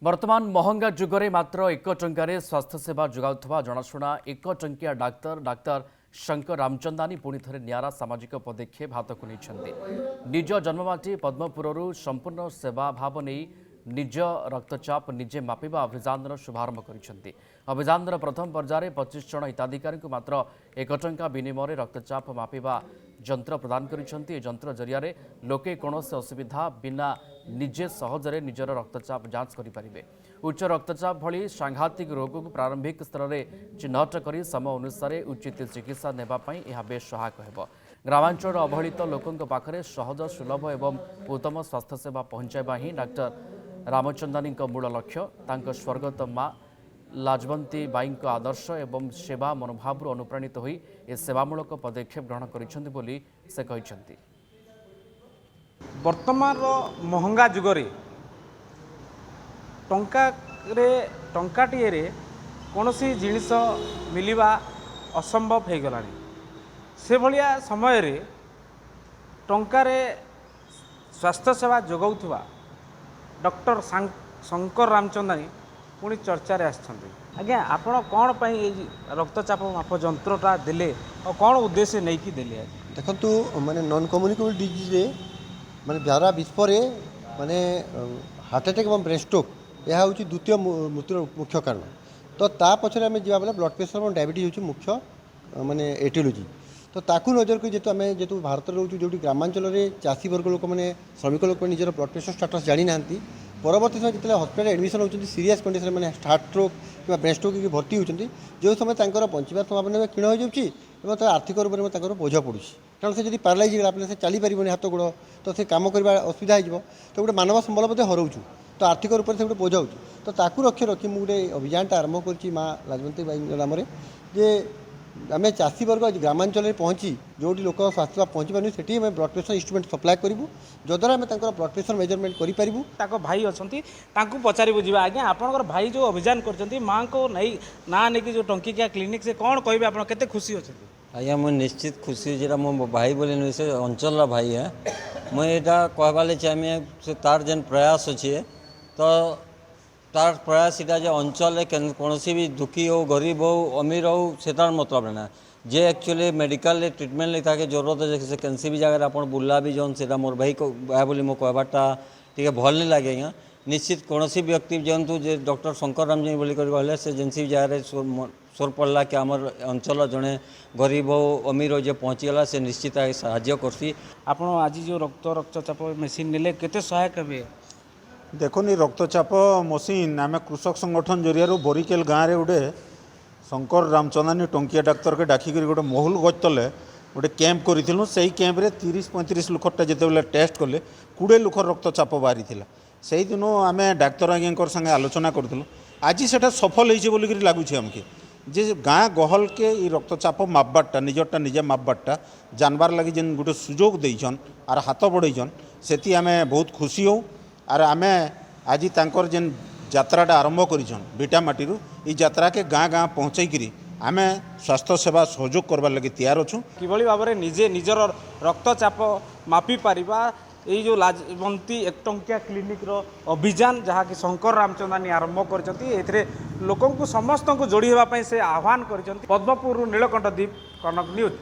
वर्तमान महंगा जुगरे मात्र 1 टंकार स्वास्थ्य सेवा जोगाउथवा जनाशुना 1 टंकिया डाक्तर शंकर रामचंदानी पुणी थे निरा सामाजिक पदक्षेप हाथ को नहीं निज जन्ममाटी पद्मपुरु संपूर्ण सेवा भाव नहीं निज रक्तचाप निजे मापिबा अभियान शुभारंभ कर अभियान प्रथम पर्यायर 25 जन हिताधिकारी मात्र 1 टंका विनिमय रक्तचाप मापिबा जंत्र प्रदान कर जंत्र जरिया लोके कौन असुविधा बिना निजे सहजरे निजर रक्तचाप जांच करें उच्च रक्तचाप भली सांघातिक रोग को प्रारंभिक स्तर में चिन्हट कर समय अनुसार उचित चिकित्सा नेबापाई यह बेस सहायक होब ग्रामांचल अवहेलित लोकों पाखरे सहज सुलभ एवं उत्तम स्वास्थ्य सेवा पहुंचाइबा ही डाक्टर रामचंदानी मूल लक्ष्य तांको स्वर्गत माँ लाजवंती बाई आदर्श एवं सेवा मनोभाव अनुप्राणित होई ए सेवामूलक पदक्षेप ग्रहण करिसेंति से कहिसेंति। वर्तमान महंगा जुगरे टंकाटीए कौन सी जिनिस मिलवा असंभव हो गला से भलिया समय रे टंकार स्वास्थ्य सेवा जोगाउथुवा डॉक्टर शंकर रामचंदानी पुणी चर्चा आज्ञा आपण कौन रक्तचाप माप जंत्रटा देले और कौन उद्देश्य नहीं कि देले देखंतु माने नॉन कम्युनिकेबल डिजीज माने जारा विस्फरे माने हार्ट अटैक और ब्रेन स्ट्रोक यह हूँ द्वितीय मृत्युर मुख्य कारण तो ता पछरे आम जा बेले ब्लड प्रेशर और डायबिटीज हूँ मुख्य माने एटियोलॉजी तो ताकू नजर को जेतु आम जेतु भारत रोचु जो ग्रामांचल चाषी वर्ग लोक मैंने श्रमिक लोक निजर ब्लड प्रेशर स्टाटस जानी ना परवर्त समय जितने हस्पिटाल एडमिशन होती सीरीयस कंडीशन मैंने हार्ट स्ट्रोक कि ब्रेन स्ट्रोक की भर्ती होती जो समय बंचार संभावना क्षीण हो जाए आर्थिक रूप में बोझ पड़ू कारण से पारालाइज होगा से चली पार हाथ गोड़ तो से कम करवा असुविधा हो तो गोटे मानव संबल हराऊँ तो आर्थिक रूप से गोटे बोझ हो तो ताकू रखी रखी मुझे अभियानटा आरंभ कर माँ लाजवंती बाई नाम जे आम चाषी वर्ग ग्रामांचल में पहुँची जो लोक स्वास्थ्य पहुँची पार्टी से ब्लड प्रेशर इंस्ट्रूमेंट सप्लाय करूँ जद्वारा आम ब्लड प्रेशर मेजरमेंट करूँ भाई अच्छा पचार बुझा आज्ञा आपंकर भाई जो अभियान कर माँ को नहीं ना नहीं जो टंकिकिया क्लिनिक से कौन कहे आप केते खुशी अच्छे आज्ञा मुझे निश्चित खुशी जो मो भाई बोले नुहे से अंचल भाई है मुझे कहवा चाहिए तार जेन प्रयास अच्छे तो तार प्रयास इटा जे अंचल कौन भी दुखी हो गरीब हो अमीर हो से मतलब ना जे एक्चुअली मेडिकल ट्रिटमेंट लेता के जरूरत है से कैंसी भी जगह आप बुला भी जौन से मोर भाई को बोली मो कहबाटा टी भल नहीं लगे आज्ञा निश्चित कौन व्यक्ति जानतु जे डॉक्टर शंकर रामजी बोली कहले से जेनसी जगह सोर पड़ा कि आम अंचल जड़े गरीब हो अमीर हो जे पहुँचीगला से निश्चित साहाय्य करसी आप आज जो रक्तचाप मेसीन नेले केते सहायक हे देखनी रक्तचाप मशीन आम कृषक संगठन जरिया बोरिकेल गाँव में गोटे शंकर रामचंदानी टंकिया डाक्तर के डाकिक गोटे महल गच तले गोटे कैंप करूँ से कैंप में 30-35 लोकटा जिते टेस्ट कले 20 लोक रक्तचाप बाहरी से दिन आम डाक्तर आज्ञा संगे आलोचना करूँ आज से सफल हो लगुच आमके जे गाँ गहल के रक्तचाप मापबाटा निजरटा निजे मापबाटा जानबार लगी जेन गोटे सुजोग देछन आर हाथ बढ़ईछन से आम बहुत खुशी हो आर आम आज तांकर जेन यात्राटा आरंभ करिछन बीटामाटी ई यात्रा के गाँ गाँ पहुँचैकरी आम स्वास्थ्य सेवा सहयोग करवार लगी तैयार अच्छु किभली भाव में निजे निजर रक्तचाप मापी पारिबा ये जो लाजवंती 1 टंकिया क्लिनिक रो अभियान जहाँ कि शंकर रामचंदानी आरंभ कर लोक समस्त को जोड़ी होगापी से आह्वान कर पद्मपुर नीलकंठ द्वीप कनक न्यूज।